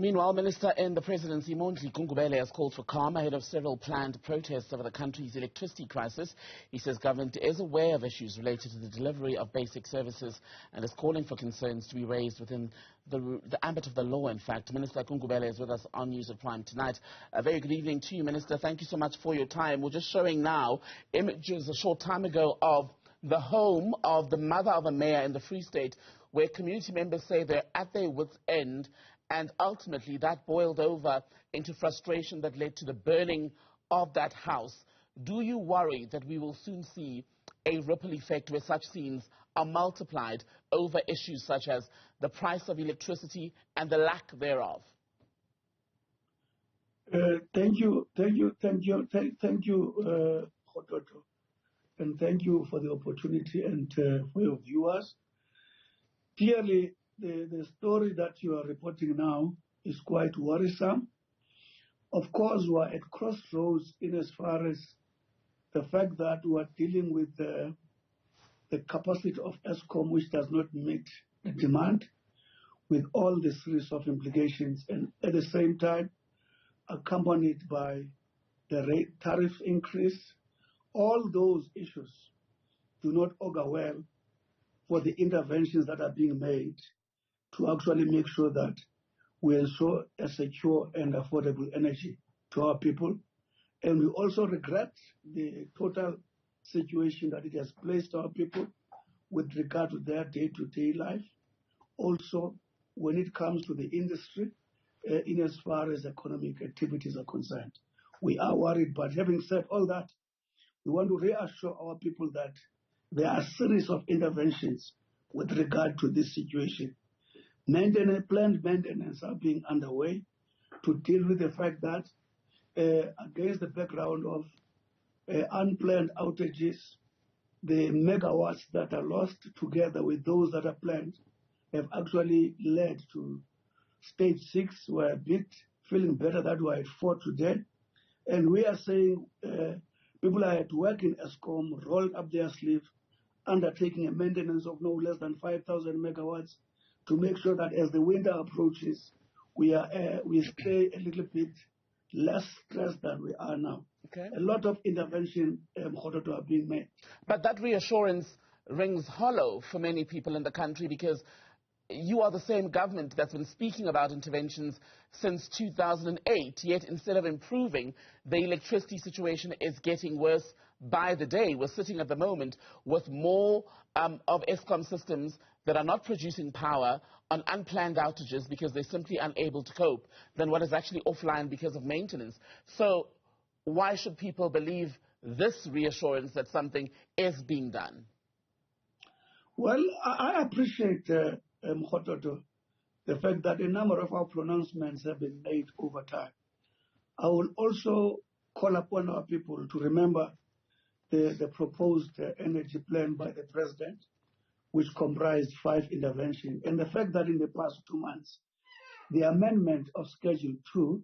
Meanwhile, Minister in the Presidency, Gungubele, has called for calm ahead of several planned protests over the country's electricity crisis. He says government is aware of issues related to the delivery of basic services and is calling for concerns to be raised within the ambit of the law, in fact. Minister Gungubele is with us on News at Prime tonight. A very good evening to you, Minister. Thank you so much for your time. We're just showing now images a short time ago of the home of the mother of a mayor in the Free State, where community members say they're at their wits' end. And ultimately, that boiled over into frustration that led to the burning of that house. Do you worry that we will soon see a ripple effect where such scenes are multiplied over issues such as the price of electricity and the lack thereof? Thank you, Khototo, and thank you for the opportunity and for your viewers. Clearly, the story that you are reporting now is quite worrisome. Of course, we are at crossroads in as far as the fact that we are dealing with the capacity of ESCOM, which does not meet the demand, with all the series of implications, and at the same time, accompanied by the rate tariff increase. All those issues do not augur well for the interventions that are being made to actually make sure that we ensure a secure and affordable energy to our people. And we also regret the total situation that it has placed our people with regard to their day-to-day life. Also, when it comes to the industry, in as far as economic activities are concerned. We are worried, but having said all that, we want to reassure our people that there are a series of interventions with regard to this situation. Planned maintenance are being underway to deal with the fact that against the background of unplanned outages, the megawatts that are lost together with those that are planned have actually led to stage 6. We're a bit feeling better that we're at 4 today. And we are saying people are at work in ESCOM, rolled up their sleeve, undertaking a maintenance of no less than 5,000 megawatts to make sure that as the winter approaches, we stay a little bit less stressed than we are now. Okay. A lot of intervention are being made. But that reassurance rings hollow for many people in the country, because you are the same government that's been speaking about interventions since 2008, yet instead of improving, the electricity situation is getting worse by the day. We're sitting at the moment with more of ESCOM systems that are not producing power on unplanned outages because they're simply unable to cope than what is actually offline because of maintenance. So why should people believe this reassurance that something is being done? Well, I appreciate Khototo, the fact that a number of our pronouncements have been made over time. I will also call upon our people to remember the proposed energy plan by the President, which comprised 5 interventions, and the fact that in the past 2 months, the amendment of Schedule 2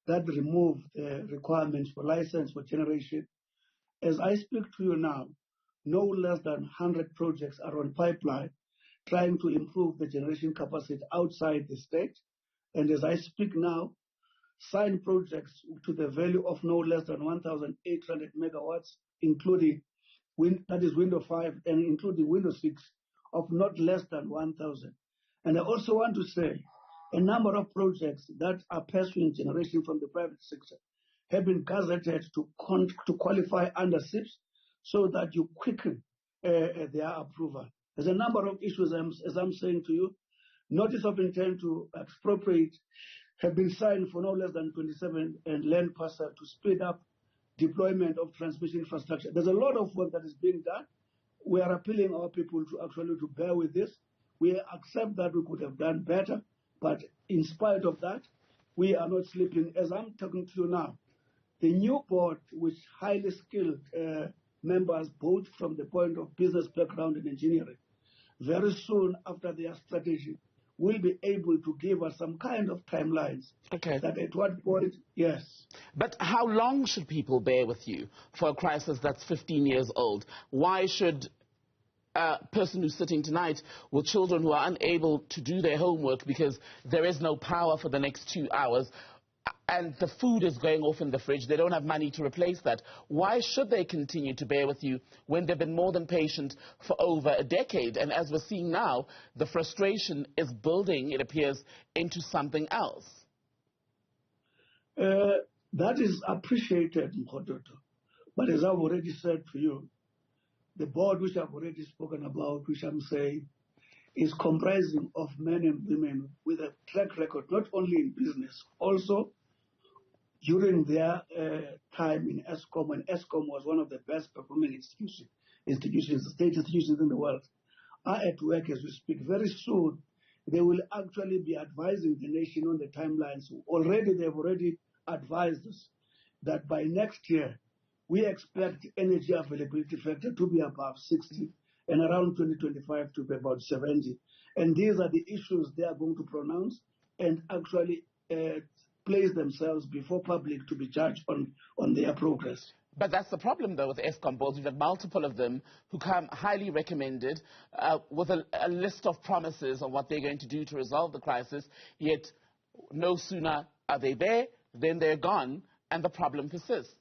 that removed the requirements for license for generation. As I speak to you now, no less than 100 projects are on pipeline trying to improve the generation capacity outside the state. And as I speak now, signed projects to the value of no less than 1,800 megawatts, including that is Windows 5 and including Windows 6 of not less than 1,000. And I also want to say a number of projects that are pursuing generation from the private sector have been gazetted to qualify under SIPs so that you quicken their approval. There's a number of issues, as I'm saying to you. Notice of intent to expropriate have been signed for no less than 27 and land parcel to speed up deployment of transmission infrastructure. There's a lot of work that is being done. We are appealing our people to actually to bear with this. We accept that we could have done better, but in spite of that, we are not sleeping. As I'm talking to you now, the new board, with highly skilled members, both from the point of business background and engineering, very soon after their strategy, will be able to give us some kind of timelines. Okay. That at what point, yes. But how long should people bear with you for a crisis that's 15 years old? Why should person who's sitting tonight with children who are unable to do their homework because there is no power for the next 2 hours, and the food is going off in the fridge, they don't have money to replace that. Why should they continue to bear with you when they've been more than patient for over a decade? And as we're seeing now, the frustration is building, it appears, into something else. That is appreciated, Mkhototo. But as I've already said to you, the board which I've already spoken about, which I'm saying, is comprising of men and women with a track record, not only in business, also during their time in ESCOM, when ESCOM was one of the best performing institutions, state institutions in the world, are at work as we speak. Very soon, they will actually be advising the nation on the timelines. They've already advised us that by next year, we expect energy availability factor to be above 60 and around 2025 to be about 70. And these are the issues they are going to pronounce and actually place themselves before public to be judged on their progress. But that's the problem, though, with ESCOM boards. We've had multiple of them who come highly recommended with a list of promises on what they're going to do to resolve the crisis, yet no sooner are they there, then they're gone, and the problem persists.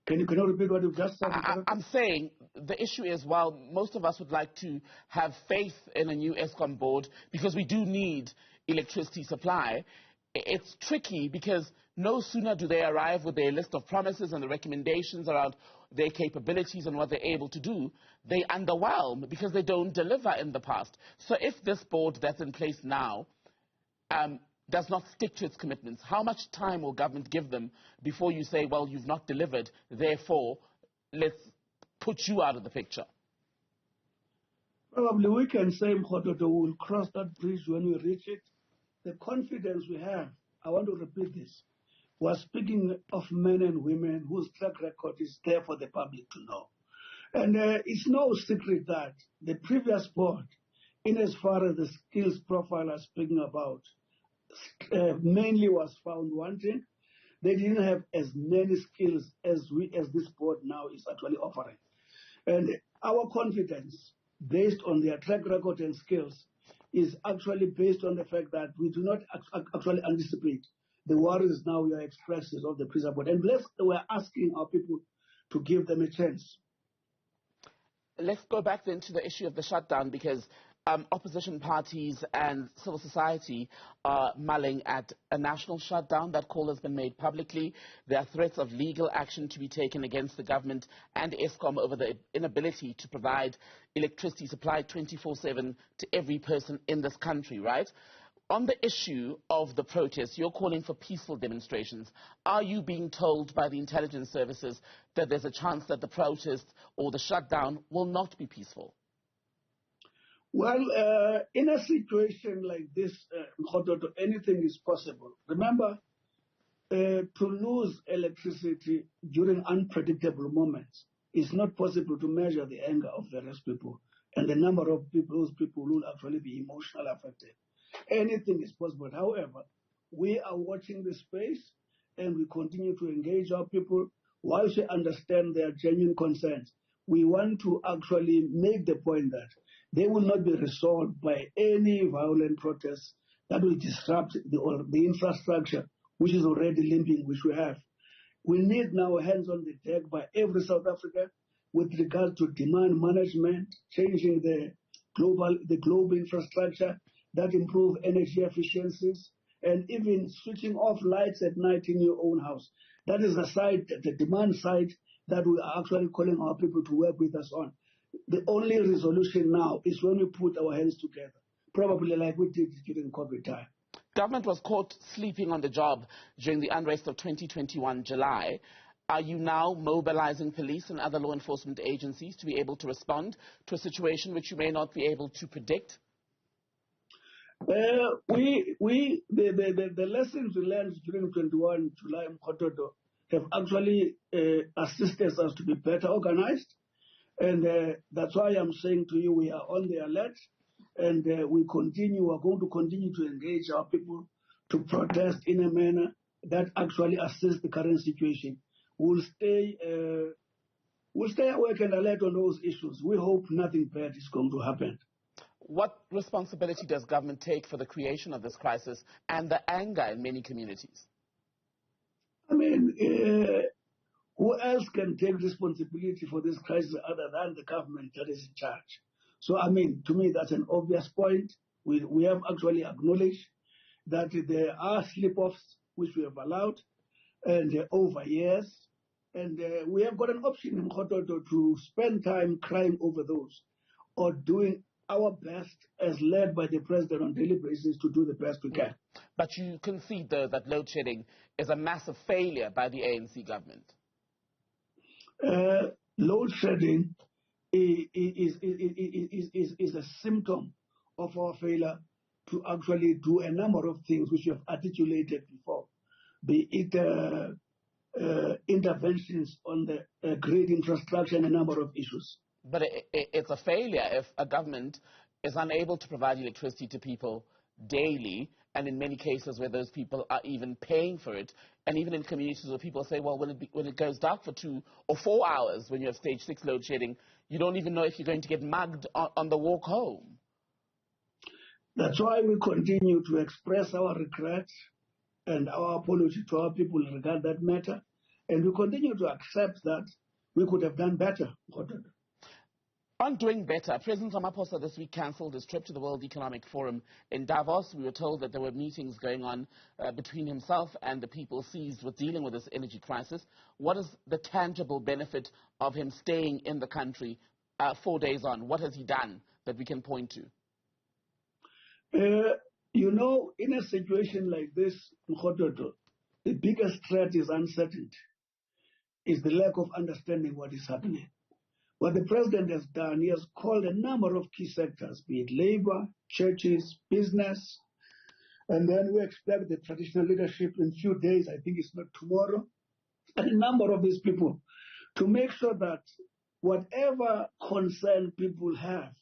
Can you repeat what you've just said? I'm saying the issue is, while most of us would like to have faith in a new ESCOM board because we do need electricity supply, it's tricky because no sooner do they arrive with their list of promises and the recommendations around their capabilities and what they're able to do, they underwhelm because they don't deliver in the past. So if this board that's in place now does not stick to its commitments, how much time will government give them before you say, well, you've not delivered, therefore, let's put you out of the picture? Probably we can say, Mkhototo, we'll cross that bridge when we reach it. The confidence we have, I want to repeat this, we're speaking of men and women whose track record is there for the public to know. And it's no secret that the previous board, in as far as the skills profile I'm speaking about, mainly was found wanting. They didn't have as many skills as this board now is actually offering. And our confidence, based on their track record and skills, is actually based on the fact that we do not actually anticipate the worries now we are expressing of the prison board. And we're asking our people to give them a chance. Let's go back then to the issue of the shutdown, because opposition parties and civil society are mulling at a national shutdown. That call has been made publicly. There are threats of legal action to be taken against the government and ESCOM over the inability to provide electricity supply 24/7 to every person in this country, right? On the issue of the protests, you're calling for peaceful demonstrations. Are you being told by the intelligence services that there's a chance that the protest or the shutdown will not be peaceful? Well, in a situation like this, anything is possible. Remember, to lose electricity during unpredictable moments is not possible to measure the anger of various people and the number of people, those people who will actually be emotionally affected. Anything is possible. However, we are watching the space and we continue to engage our people whilst we understand their genuine concerns. We want to actually make the point that they will not be resolved by any violent protests that will disrupt the infrastructure, which is already limping, which we have. We need now hands on the deck by every South African with regard to demand management, changing the global infrastructure that improve energy efficiencies, and even switching off lights at night in your own house. That is the side, the demand side, that we are actually calling our people to work with us on. The only resolution now is when we put our hands together, probably like we did during COVID time. Government was caught sleeping on the job during the unrest of 2021 July. Are you now mobilizing police and other law enforcement agencies to be able to respond to a situation which you may not be able to predict? The lessons we learned during 21 July have actually assisted us to be better organized. And that's why I'm saying to you, we are on the alert, and we are going to continue to engage our people to protest in a manner that actually assists the current situation. We'll stay We'll stay awake and alert on those issues. We hope nothing bad is going to happen. What responsibility does government take for the creation of this crisis and the anger in many communities? I mean, who else can take responsibility for this crisis other than the government that is in charge? So, I mean, to me, that's an obvious point. We have actually acknowledged that there are slip-offs which we have allowed and over years. And we have got an option in Khototo to spend time crying over those or doing our best as led by the president on a daily basis to do the best we can. But you concede, though, that load shedding is a massive failure by the ANC government. Load shedding is a symptom of our failure to actually do a number of things which we have articulated before, be it interventions on the grid infrastructure and a number of issues. But it's a failure if a government is unable to provide electricity to people daily, and in many cases where those people are even paying for it, and even in communities where people say, well, when it goes dark for 2 or 4 hours when you have stage 6 load shedding, you don't even know if you're going to get mugged on the walk home. That's why we continue to express our regrets and our apology to our people in regard that matter, and we continue to accept that we could have done better. On doing better, President Ramaphosa this week cancelled his trip to the World Economic Forum in Davos. We were told that there were meetings going on between himself and the people seized with dealing with this energy crisis. What is the tangible benefit of him staying in the country 4 days on? What has he done that we can point to? You know, in a situation like this, the biggest threat is uncertainty, is the lack of understanding what is happening. What the president has done, he has called a number of key sectors, be it labor, churches, business, and then we expect the traditional leadership in a few days, I think it's not tomorrow, and a number of these people to make sure that whatever concern people have,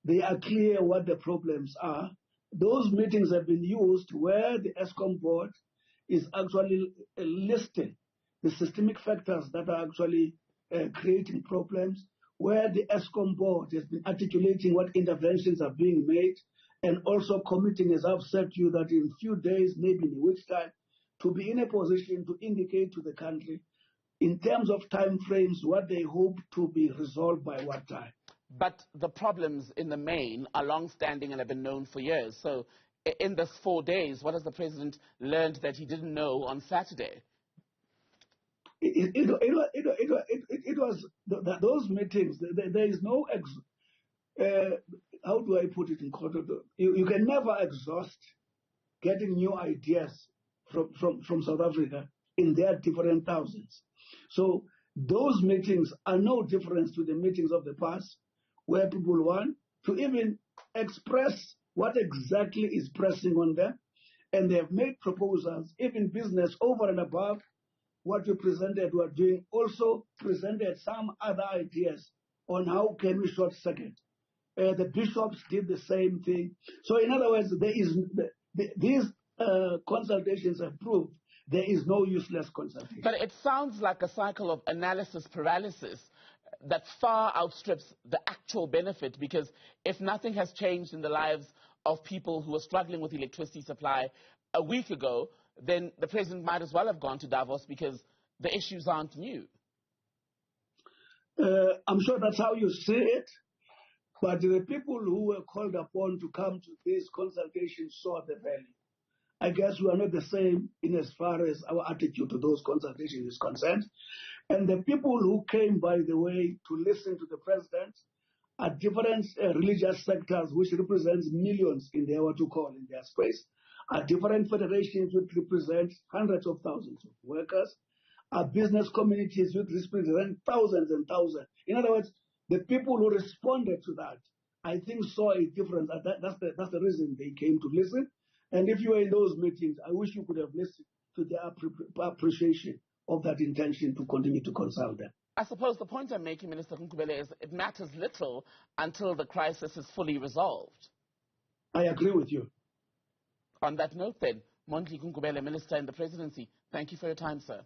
they are clear what the problems are. Those meetings have been used where the ESCOM board is actually listing the systemic factors that are actually creating problems, where the ESCOM board has been articulating what interventions are being made, and also committing, as I've said to you, that in a few days, maybe in a week's time, to be in a position to indicate to the country, in terms of time frames, what they hope to be resolved by what time. But the problems in the main are long-standing and have been known for years. So in this 4 days, what has the president learned that he didn't know on Saturday? It was those meetings. There is no how do I put it in Khototo? You can never exhaust getting new ideas from South Africa in their different thousands. So those meetings are no different to the meetings of the past, where people want to even express what exactly is pressing on them, and they have made proposals, even business over and above what we presented, we are doing, also presented some other ideas on how can we short circuit. The bishops did the same thing. So in other words, these consultations have proved there is no useless consultation. But it sounds like a cycle of analysis paralysis that far outstrips the actual benefit, because if nothing has changed in the lives of people who are struggling with electricity supply a week ago, then the president might as well have gone to Davos, because the issues aren't new. I'm sure that's how you see it, but the people who were called upon to come to this consultation saw the value. I guess we are not the same in as far as our attitude to those consultations is concerned. And the people who came, by the way, to listen to the president are different religious sectors, which represents millions in their what to call in their space, are different federations which represent hundreds of thousands of workers, are business communities which represent thousands and thousands. In other words, the people who responded to that, I think, saw a difference. That's the reason they came to listen. And if you were in those meetings, I wish you could have listened to their appreciation of that intention to continue to consult them. I suppose the point I'm making, Minister Gungubele, is it matters little until the crisis is fully resolved. I agree with you. On that note, then, Gungubele, Minister in the Presidency, thank you for your time, sir.